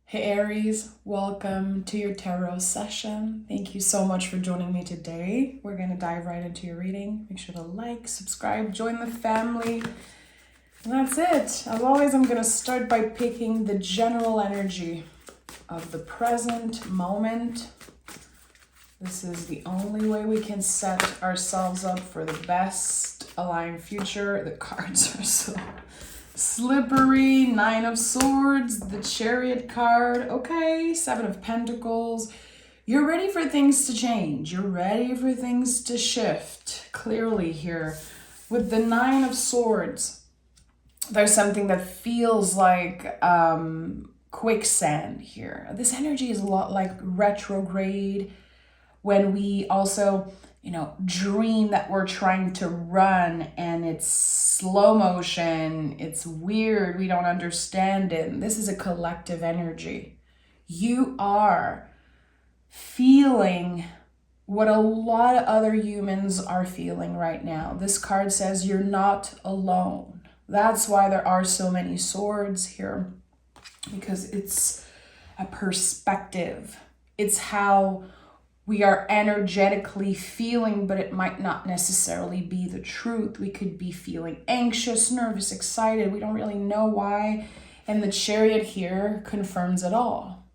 Hey Aries, welcome to your tarot session. Thank you so much for joining me today. We're going to dive right into your reading. Make sure to like, subscribe, join the family. And that's it. As always, I'm going to start by picking the general energy of the present moment. This is the only way we can set ourselves up for the best aligned future. The cards are so slippery. 9 of Swords, the Chariot card. Okay, 7 of Pentacles. You're ready for things to change. You're ready for things to shift. Clearly here. With the 9 of Swords, there's something that feels like quicksand here. This energy is a lot like retrograde, when we also dream that we're trying to run and it's slow motion, it's weird, we don't understand it. And this is a collective energy. You are feeling what a lot of other humans are feeling right now. This card says you're not alone. That's why there are so many swords here, because it's a perspective. It's how we are energetically feeling, but it might not necessarily be the truth. We could be feeling anxious, nervous, excited. We don't really know why. And the Chariot here confirms it all.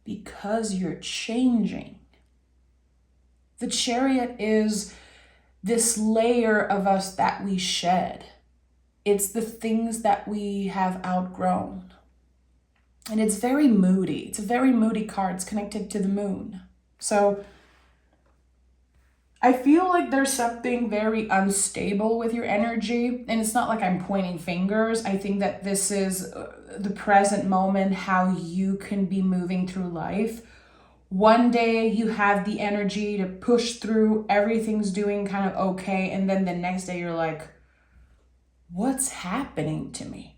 Because you're changing. The Chariot is this layer of us that we shed. It's the things that we have outgrown. And it's very moody. It's a very moody card. It's connected to the moon. So I feel like there's something very unstable with your energy. And it's not like I'm pointing fingers. I think that this is the present moment, how you can be moving through life. One day you have the energy to push through, everything's doing kind of okay. And then the next day you're like, what's happening to me?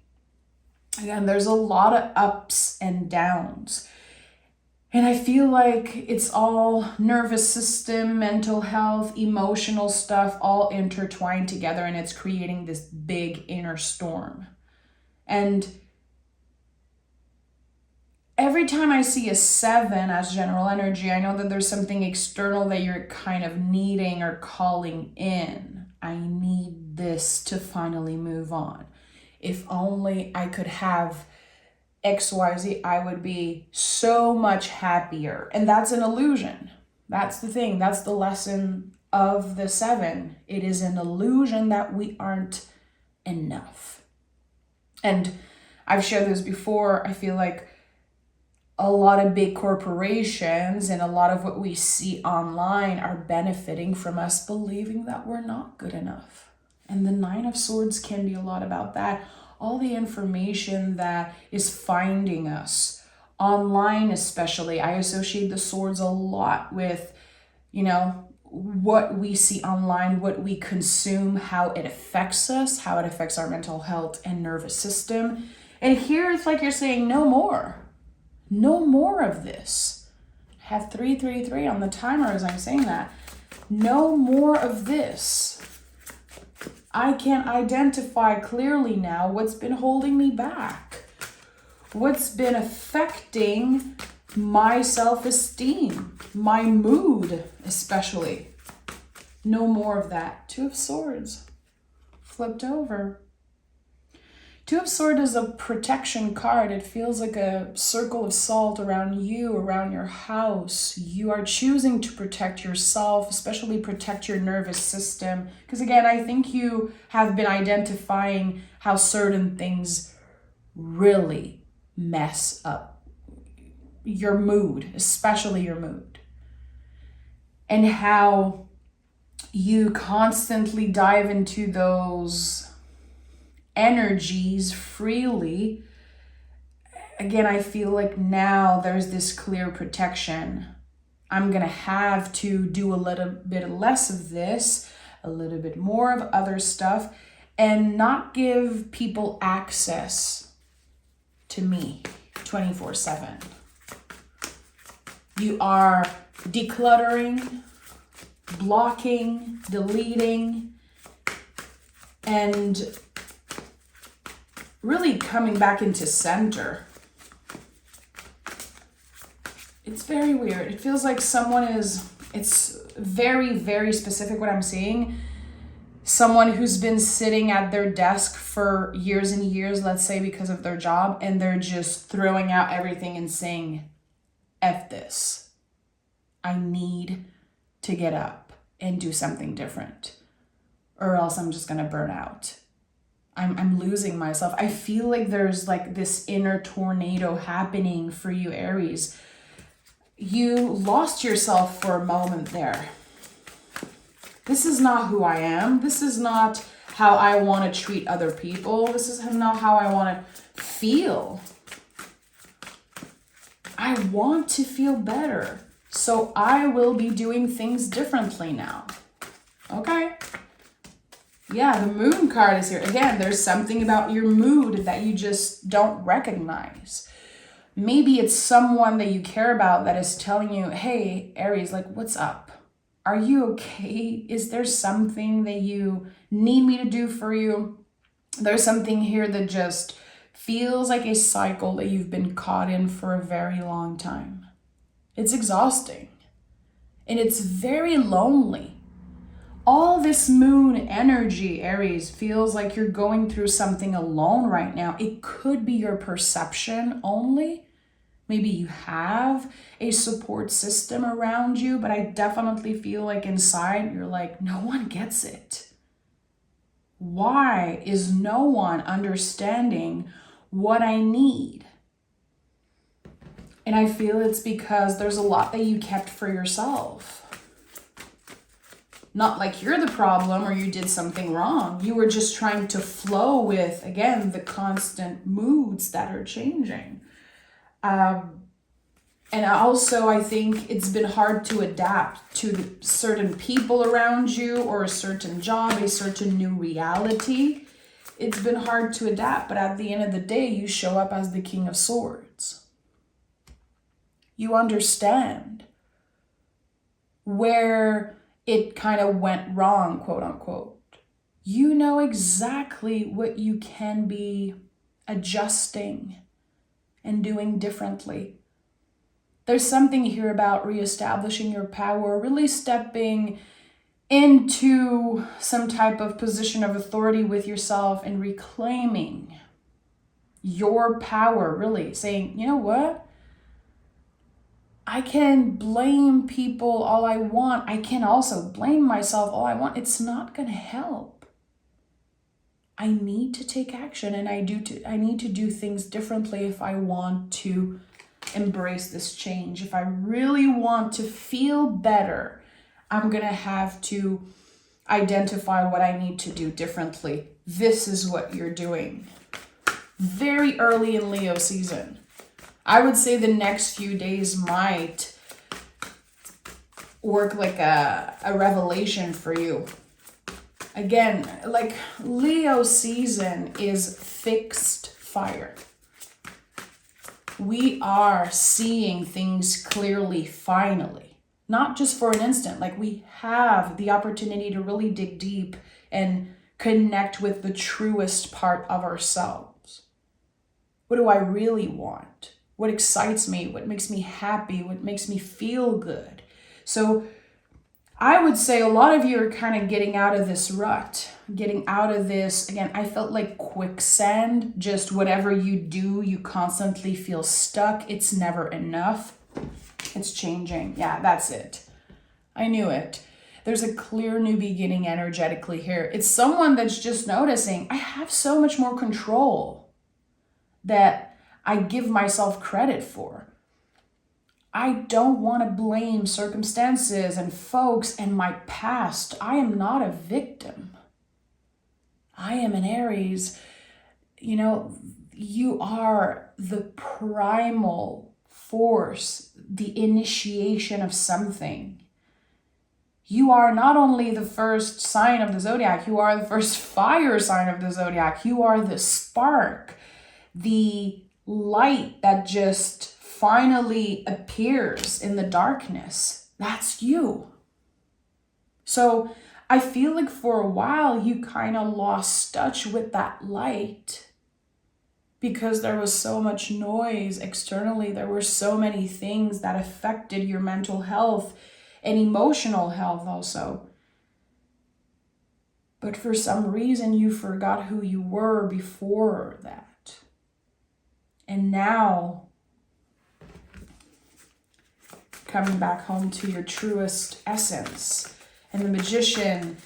Again, there's a lot of ups and downs. And I feel like it's all nervous system, mental health, emotional stuff, all intertwined together, and it's creating this big inner storm. And every time I see a 7 as general energy, I know that there's something external that you're kind of needing or calling in. I need this to finally move on. If only I could have XYZ, I would be so much happier. And that's an illusion. That's the thing. That's the lesson of the 7. It is an illusion that we aren't enough. And I've shared this before. I feel like a lot of big corporations and a lot of what we see online are benefiting from us believing that we're not good enough. And the 9 of Swords can be a lot about that. All the information that is finding us online, especially. I associate the swords a lot with, what we see online, what we consume, how it affects us, how it affects our mental health and nervous system. And here it's like you're saying, no more. No more of this. I have 333 on the timer as I'm saying that. No more of this. I can identify clearly now what's been holding me back. What's been affecting my self-esteem, my mood especially. No more of that. 2 of Swords. Flipped over. 2 of Swords is a protection card. It feels like a circle of salt around you, around your house. You are choosing to protect yourself, especially protect your nervous system. Because again, I think you have been identifying how certain things really mess up your mood, especially your mood. And how you constantly dive into those energies freely. Again, I feel like now there's this clear protection. I'm gonna have to do a little bit less of this, a little bit more of other stuff, and not give people access to me 24/7. You are decluttering, blocking, deleting, and really coming back into center. It's very weird. It feels like it's very, very specific what I'm seeing. Someone who's been sitting at their desk for years and years, let's say because of their job, and they're just throwing out everything and saying, F this. I need to get up and do something different, or else I'm just gonna burn out. I'm losing myself. I feel like there's like this inner tornado happening for you, Aries. You lost yourself for a moment there. This is not who I am. This is not how I want to treat other people. This is not how I want to feel. I want to feel better. So I will be doing things differently now. Okay? Yeah, the moon card is here. Again, there's something about your mood that you just don't recognize. Maybe it's someone that you care about that is telling you, hey, Aries, like, what's up? Are you okay? Is there something that you need me to do for you? There's something here that just feels like a cycle that you've been caught in for a very long time. It's exhausting. And it's very lonely. All this moon energy, Aries, feels like you're going through something alone right now. It could be your perception only. Maybe you have a support system around you, but I definitely feel like inside you're like, no one gets it. Why is no one understanding what I need? And I feel it's because there's a lot that you kept for yourself. Not like you're the problem or you did something wrong. You were just trying to flow with, again, the constant moods that are changing. And also, I think it's been hard to adapt to certain people around you or a certain job, a certain new reality. It's been hard to adapt, but at the end of the day, you show up as the King of Swords. You understand where it kind of went wrong, quote unquote. You know exactly what you can be adjusting and doing differently. There's something here about reestablishing your power, really stepping into some type of position of authority with yourself and reclaiming your power, really saying, you know what? I can blame people all I want. I can also blame myself all I want. It's not going to help. I need to take action, and I need to do things differently if I want to embrace this change. If I really want to feel better, I'm going to have to identify what I need to do differently. This is what you're doing. Very early in Leo season. I would say the next few days might work like a revelation for you. Again, like Leo season is fixed fire. We are seeing things clearly, finally. Not just for an instant. Like we have the opportunity to really dig deep and connect with the truest part of ourselves. What do I really want? What excites me? What makes me happy? What makes me feel good? So I would say a lot of you are kind of getting out of this rut, getting out of this. Again, I felt like quicksand, just whatever you do, you constantly feel stuck. It's never enough. It's changing. Yeah, that's it. I knew it. There's a clear new beginning energetically here. It's someone that's just noticing, I have so much more control that I give myself credit for. I don't want to blame circumstances and folks and my past. I am not a victim. I am an Aries. You know, you are the primal force, the initiation of something. You are not only the first sign of the zodiac, you are the first fire sign of the zodiac. You are the spark, the light that just finally appears in the darkness. That's you. So I feel like for a while you kind of lost touch with that light. because there was so much noise externally. There were so many things that affected your mental health and emotional health also. But for some reason, you forgot who you were before that. And now, coming back home to your truest essence. And the magician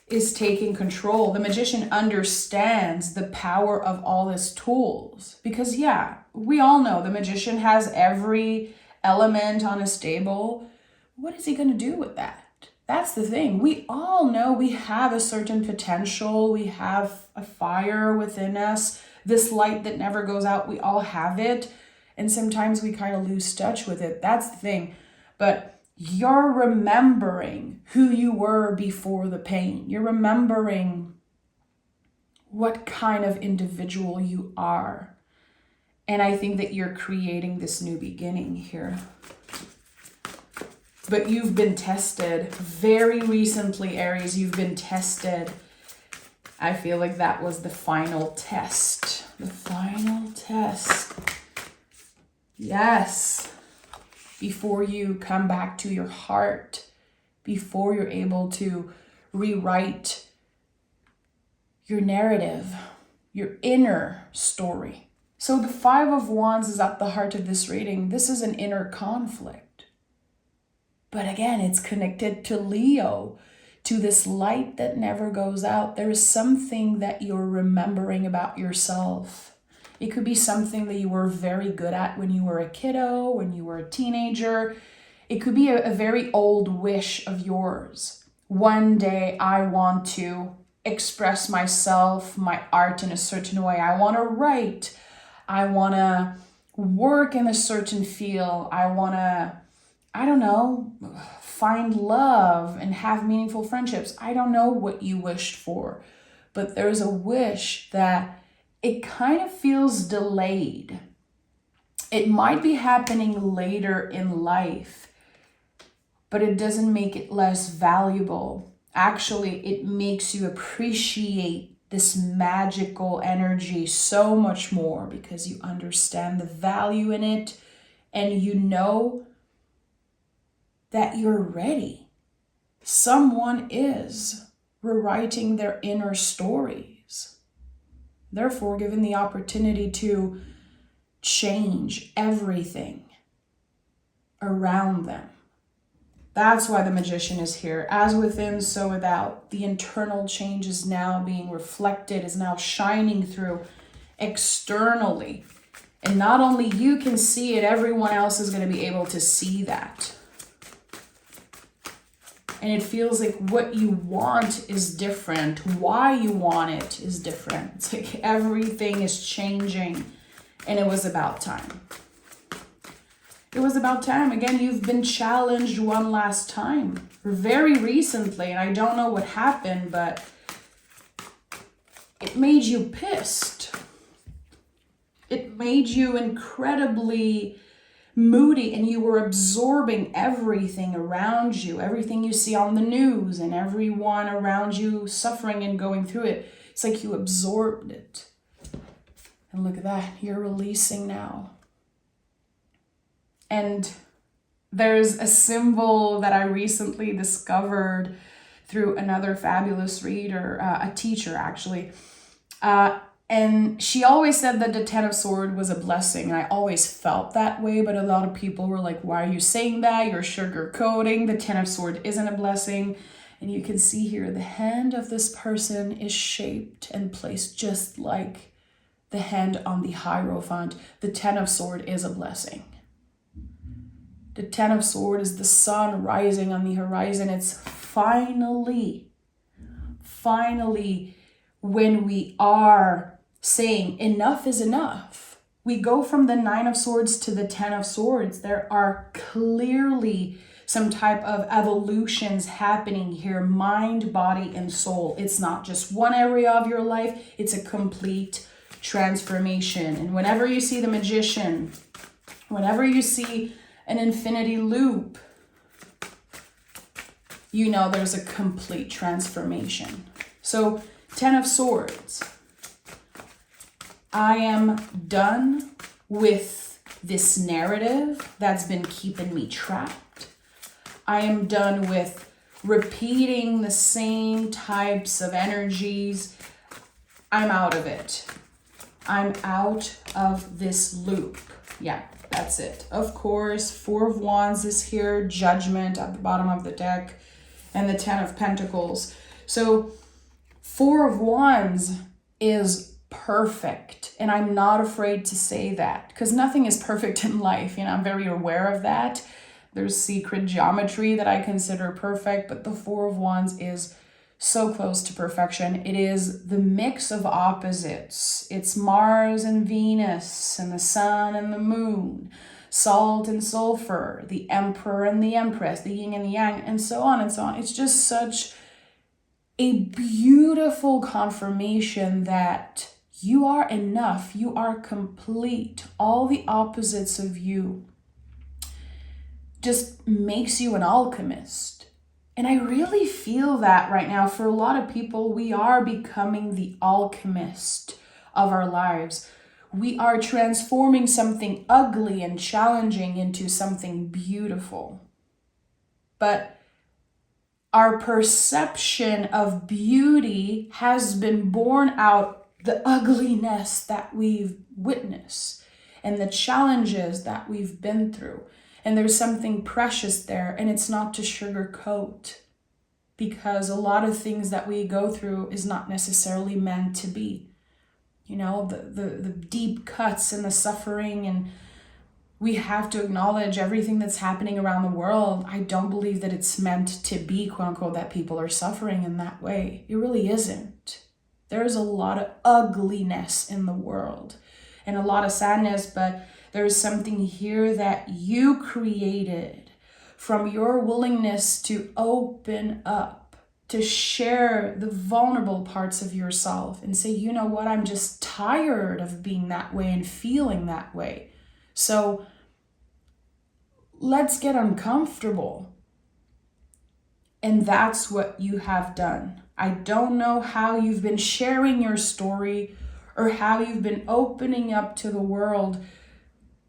is taking control. The magician understands the power of all his tools. Because yeah, we all know the magician has every element on his table. What is he going to do with that? That's the thing. We all know we have a certain potential. We have a fire within us. This light that never goes out, we all have it. And sometimes we kind of lose touch with it. That's the thing. But you're remembering who you were before the pain. You're remembering what kind of individual you are. And I think that you're creating this new beginning here. But you've been tested very recently, Aries. You've been tested. I feel like that was the final test. The final test. Yes. Before you come back to your heart, before you're able to rewrite your narrative, your inner story. So the Five of Wands is at the heart of this reading. This is an inner conflict. But again, it's connected to Leo, to this light that never goes out. There is something that you're remembering about yourself. It could be something that you were very good at when you were a kiddo, when you were a teenager. It could be a very old wish of yours. One day I want to express myself, my art in a certain way. I want to write. I want to work in a certain field. I want to, I don't know, find love and have meaningful friendships. I don't know what you wished for, but there's a wish that it kind of feels delayed. It might be happening later in life, but it doesn't make it less valuable. Actually, it makes you appreciate this magical energy so much more because you understand the value in it and you know that you're ready. Someone is rewriting their inner stories. Therefore, given the opportunity to change everything around them. That's why the magician is here. As within, so without. The internal change is now being reflected, is now shining through externally. And not only you can see it, everyone else is going to be able to see that. And it feels like what you want is different. Why you want it is different. It's like everything is changing. And it was about time. It was about time. Again, you've been challenged one last time. Very recently. And I don't know what happened, but it made you pissed. It made you incredibly moody, and you were absorbing everything around you, everything you see on the news and everyone around you suffering and going through it. It's like you absorbed it. And look at that, you're releasing now. And there's a symbol that I recently discovered through another fabulous reader, a teacher actually. And she always said that the Ten of Swords was a blessing. And I always felt that way. But a lot of people were like, why are you saying that? You're sugarcoating. The Ten of Swords isn't a blessing. And you can see here, the hand of this person is shaped and placed just like the hand on the Hierophant. The Ten of Swords is a blessing. The Ten of Swords is the sun rising on the horizon. It's finally, when we are saying enough is enough. We go from the Nine of Swords to the Ten of Swords. There are clearly some type of evolutions happening here, mind, body, and soul. It's not just one area of your life, it's a complete transformation. And whenever you see the magician, whenever you see an infinity loop, you know there's a complete transformation. So, Ten of Swords. I am done with this narrative that's been keeping me trapped. I am done with repeating the same types of energies. I'm out of it. I'm out of this loop. Yeah, that's it. Of course, Four of Wands is here, Judgment at the bottom of the deck, and the Ten of Pentacles. So Four of Wands is perfect, and I'm not afraid to say that because nothing is perfect in life. I'm very aware of that. There's secret geometry that I consider perfect, but the Four of Wands is so close to perfection. It is the mix of opposites. It's Mars and Venus and the sun and the moon, salt and sulfur, the emperor and the empress, the yin and the yang, and so on and so on. It's just such a beautiful confirmation that you are enough. You are complete. All the opposites of you just makes you an alchemist. And I really feel that right now for a lot of people, we are becoming the alchemist of our lives. We are transforming something ugly and challenging into something beautiful. But our perception of beauty has been born out the ugliness that we've witnessed and the challenges that we've been through. And there's something precious there, and it's not to sugarcoat, because a lot of things that we go through is not necessarily meant to be. The deep cuts and the suffering, and we have to acknowledge everything that's happening around the world. I don't believe that it's meant to be, quote unquote, that people are suffering in that way. It really isn't. There's a lot of ugliness in the world and a lot of sadness, but there's something here that you created from your willingness to open up, to share the vulnerable parts of yourself and say, you know what, I'm just tired of being that way and feeling that way. So let's get uncomfortable. And that's what you have done. I don't know how you've been sharing your story or how you've been opening up to the world.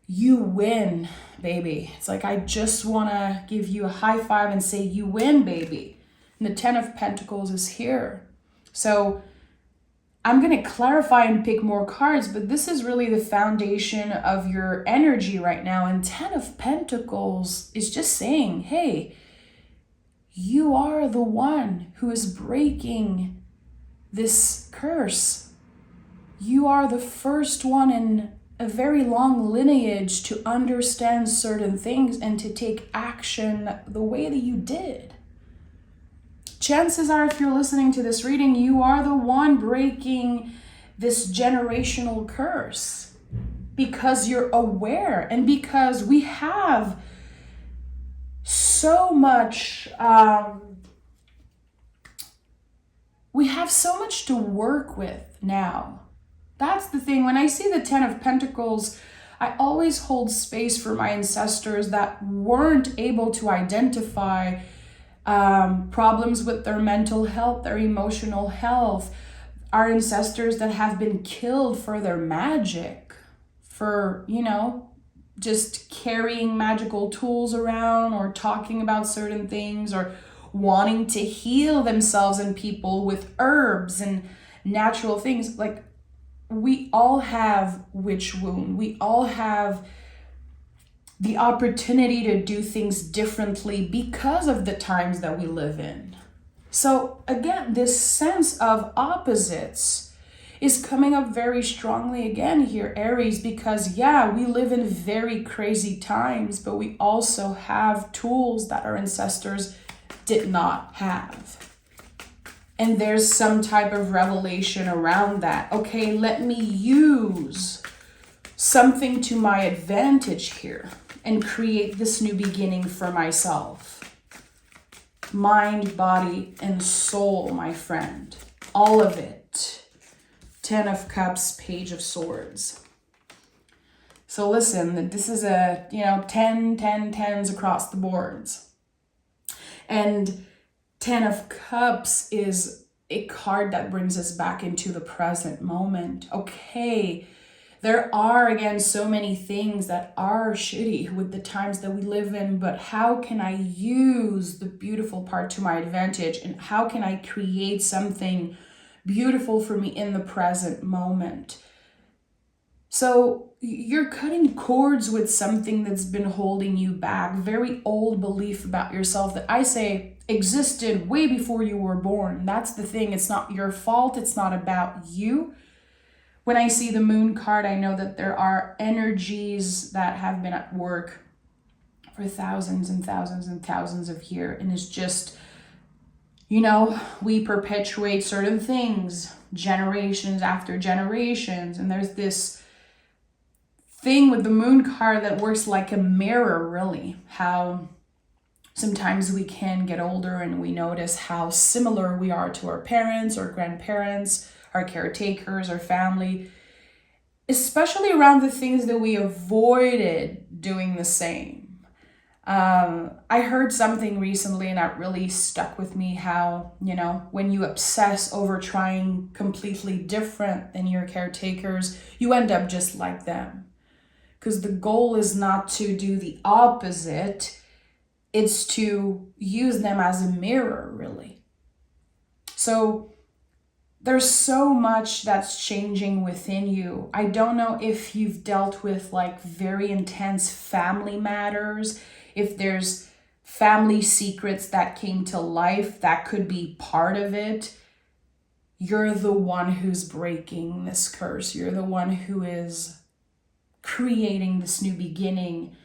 You win, baby. It's like, I just want to give you a high five and say, you win, baby. And the Ten of Pentacles is here. So I'm going to clarify and pick more cards, but this is really the foundation of your energy right now. And Ten of Pentacles is just saying, hey, you are the one who is breaking this curse. You are the first one in a very long lineage to understand certain things and to take action the way that you did. Chances are, if you're listening to this reading, you are the one breaking this generational curse because you're aware and because we have so much to work with now. That's the thing. When I see the Ten of Pentacles, I always hold space for my ancestors that weren't able to identify problems with their mental health, their emotional health, our ancestors that have been killed for their magic, for, just carrying magical tools around or talking about certain things or wanting to heal themselves and people with herbs and natural things. Like, we all have witch wound. We all have the opportunity to do things differently because of the times that we live in. So again, this sense of opposites is coming up very strongly again here, Aries, because we live in very crazy times, but we also have tools that our ancestors did not have. And there's some type of revelation around that. Okay, let me use something to my advantage here and create this new beginning for myself. Mind, body, and soul, my friend. All of it. Ten of Cups, Page of Swords. So listen, this is a, 10, 10, 10s across the boards. And Ten of Cups is a card that brings us back into the present moment. Okay, there are, again, so many things that are shitty with the times that we live in, but how can I use the beautiful part to my advantage? And how can I create something beautiful for me in the present moment? So you're cutting cords with something that's been holding you back, very old belief about yourself that I say existed way before you were born. That's the thing. It's not your fault. It's not about you. When I see the moon card, I know that there are energies that have been at work for thousands and thousands and thousands of years. And it's just, we perpetuate certain things generations after generations. And there's this thing with the moon card that works like a mirror, really. How sometimes we can get older and we notice how similar we are to our parents or grandparents, our caretakers, our family, especially around the things that we avoided doing the same. I heard something recently and that really stuck with me, how, when you obsess over trying completely different than your caretakers, you end up just like them. Because the goal is not to do the opposite, it's to use them as a mirror, really. So there's so much that's changing within you. I don't know if you've dealt with like very intense family matters, if there's family secrets that came to life, that could be part of it. You're the one who's breaking this curse. You're the one who is creating this new beginning,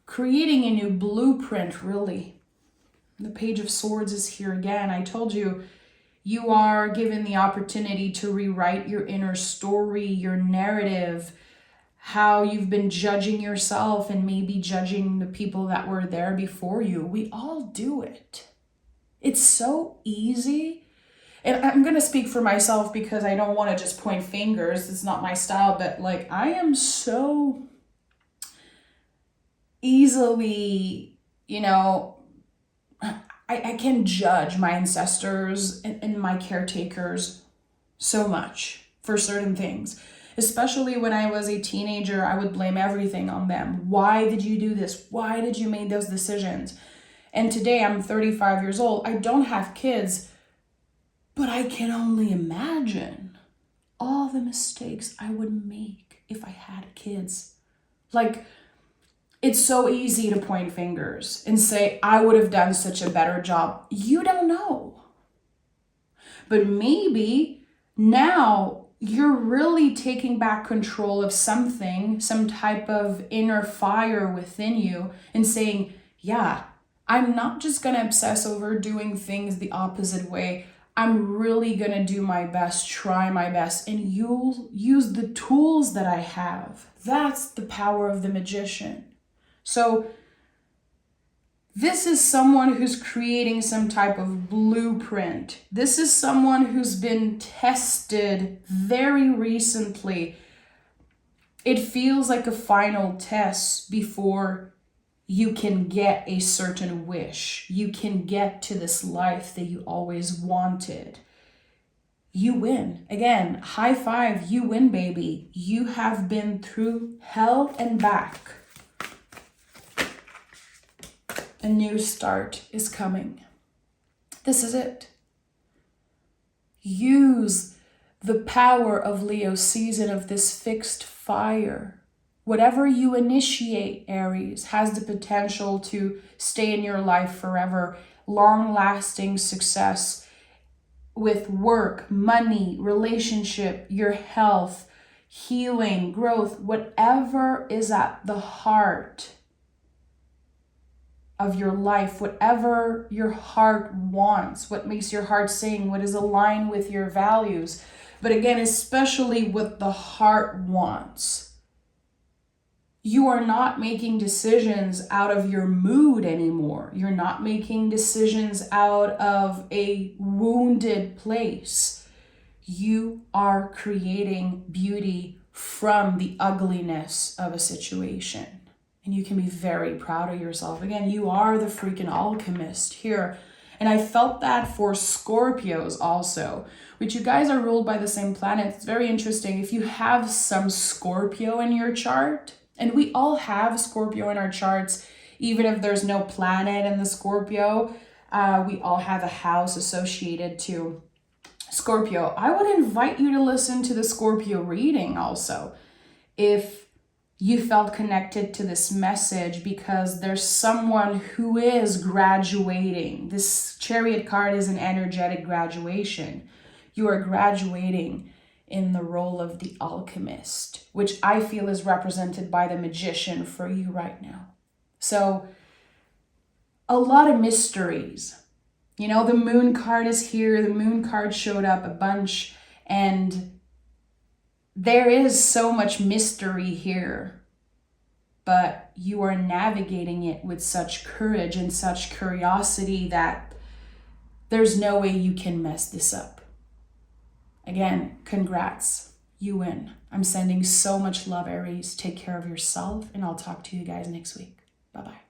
creating a new blueprint, really. The Page of Swords is here again. I told you, you are given the opportunity to rewrite your inner story, your narrative, how you've been judging yourself and maybe judging the people that were there before you. We all do it. It's so easy. And I'm going to speak for myself because I don't want to just point fingers. It's not my style, but like I am so easily, I can judge my ancestors and my caretakers so much for certain things. Especially when I was a teenager, I would blame everything on them. Why did you do this? Why did you make those decisions? And today I'm 35 years old. I don't have kids, but I can only imagine all the mistakes I would make if I had kids. Like, it's so easy to point fingers and say, I would have done such a better job. You don't know. But maybe now you're really taking back control of something, some type of inner fire within you, and saying, yeah, I'm not just going to obsess over doing things the opposite way. I'm really going to do my best, try my best, and you'll use the tools that I have. That's the power of the magician. So this is someone who's creating some type of blueprint. This is someone who's been tested very recently. It feels like a final test before you can get a certain wish. You can get to this life that you always wanted. You win. Again, high five, you win, baby. You have been through hell and back. A new start is coming. This is it. Use the power of Leo season, of this fixed fire. Whatever you initiate, Aries, has the potential to stay in your life forever. Long-lasting success with work, money, relationship, your health, healing, growth, whatever is at the heart of your life, whatever your heart wants, what makes your heart sing, what is aligned with your values. But again, especially what the heart wants. You are not making decisions out of your mood anymore. You're not making decisions out of a wounded place. You are creating beauty from the ugliness of a situation. And you can be very proud of yourself. Again, you are the freaking alchemist here. And I felt that for Scorpios also, which you guys are ruled by the same planet. It's very interesting. If you have some Scorpio in your chart, and we all have Scorpio in our charts, even if there's no planet in the Scorpio, we all have a house associated to Scorpio. I would invite you to listen to the Scorpio reading also, if you felt connected to this message, because there's someone who is graduating. This Chariot card is an energetic graduation. You are graduating in the role of the alchemist, which I feel is represented by the Magician for you right now. So a lot of mysteries. You know, the Moon card is here. The Moon card showed up a bunch, and there is so much mystery here, but you are navigating it with such courage and such curiosity that there's no way you can mess this up. Again, congrats. You win. I'm sending so much love, Aries. Take care of yourself, and I'll talk to you guys next week. Bye-bye.